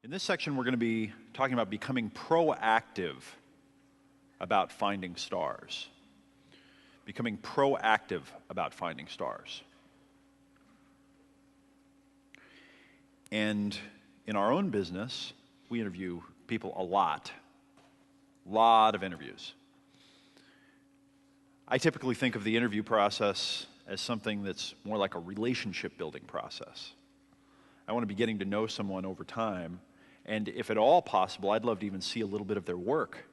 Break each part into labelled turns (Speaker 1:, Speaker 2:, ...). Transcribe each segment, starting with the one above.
Speaker 1: In this section, we're going to be talking about becoming proactive about finding stars. Becoming proactive about finding stars. And in our own business, we interview people a lot of interviews. I typically think of the interview process as something that's more like a relationship building process. I want to be getting to know someone over time, and if at all possible, I'd love to even see a little bit of their work.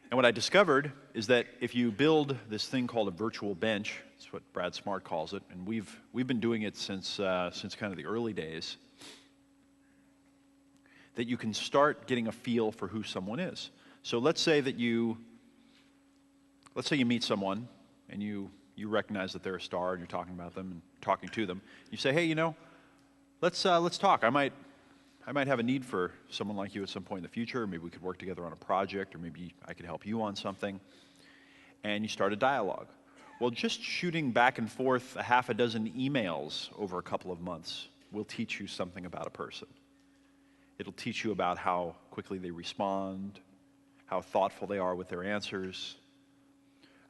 Speaker 1: And what I discovered is that if you build this thing called a virtual bench, that's what Brad Smart calls it, and we've been doing it since kind of the early days, that you can start getting a feel for who someone is. So let's say you meet someone and you recognize that they're a star and you're talking about them and talking to them. You say, hey, let's talk. I might have a need for someone like you at some point in the future. Maybe we could work together on a project, or maybe I could help you on something. And you start a dialogue. Well, just shooting back and forth a half a dozen emails over a couple of months will teach you something about a person. It'll teach you about how quickly they respond, how thoughtful they are with their answers.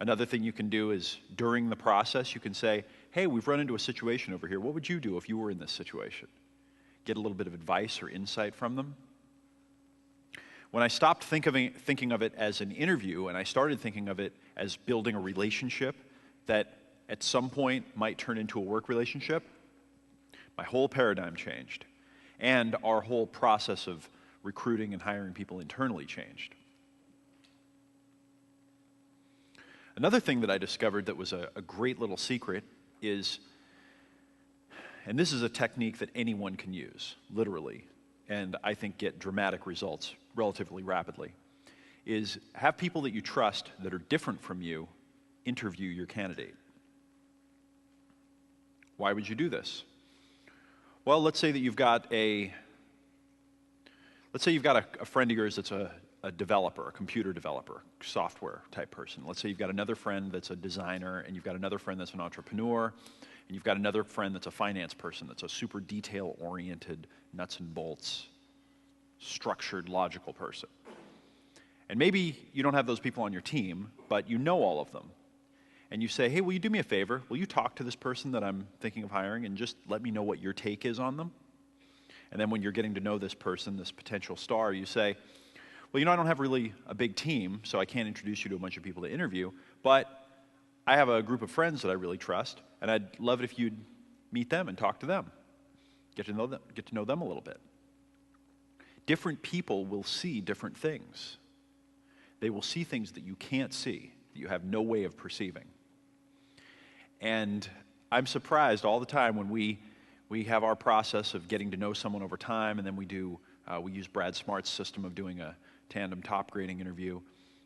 Speaker 1: Another thing you can do is during the process, you can say, hey, we've run into a situation over here. What would you do if you were in this situation? Get a little bit of advice or insight from them. When I stopped thinking of it as an interview and I started thinking of it as building a relationship that at some point might turn into a work relationship, my whole paradigm changed. And our whole process of recruiting and hiring people internally changed. Another thing that I discovered that was a great little secret is, and this is a technique that anyone can use, literally, and I think get dramatic results relatively rapidly, is have people that you trust that are different from you interview your candidate. Why would you do this? Well, let's say you've got a friend of yours that's a developer, a computer developer, software type person. Let's say you've got another friend that's a designer, and you've got another friend that's an entrepreneur, and you've got another friend that's a finance person, that's a super detail-oriented, nuts and bolts, structured, logical person. And maybe you don't have those people on your team, but you know all of them. And you say, hey, will you do me a favor? Will you talk to this person that I'm thinking of hiring and just let me know what your take is on them? And then when you're getting to know this person, this potential star, you say, well, I don't have really a big team, so I can't introduce you to a bunch of people to interview, but I have a group of friends that I really trust, and I'd love it if you'd meet them and talk to them. Get to know them a little bit. Different people will see different things. They will see things that you can't see, that you have no way of perceiving. And I'm surprised all the time when we have our process of getting to know someone over time, and then we use Brad Smart's system of doing a tandem top grading interview.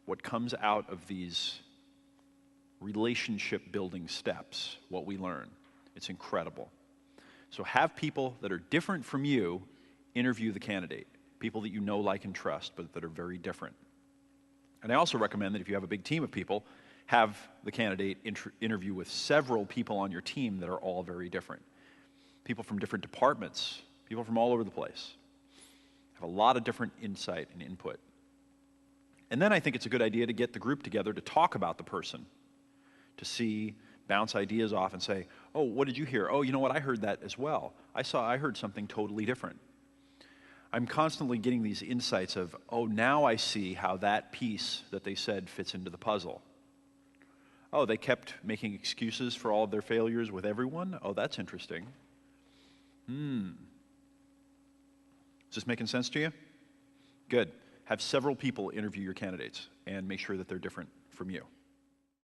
Speaker 1: What comes out of these relationship building steps, what we learn, it's incredible. So have people that are different from you interview the candidate, people that you know, like, and trust, but that are very different. And I also recommend that if you have a big team of people, have the candidate interview with several people on your team that are all very different. People from different departments, people from all over the place. Have a lot of different insight and input. And then I think it's a good idea to get the group together to talk about the person, to bounce ideas off and say, oh, what did you hear? Oh, you know what, I heard that as well. I heard something totally different. I'm constantly getting these insights of, oh, now I see how that piece that they said fits into the puzzle. Oh, they kept making excuses for all of their failures with everyone? Oh, that's interesting. Is this making sense to you? Good. Have several people interview your candidates and make sure that they're different from you.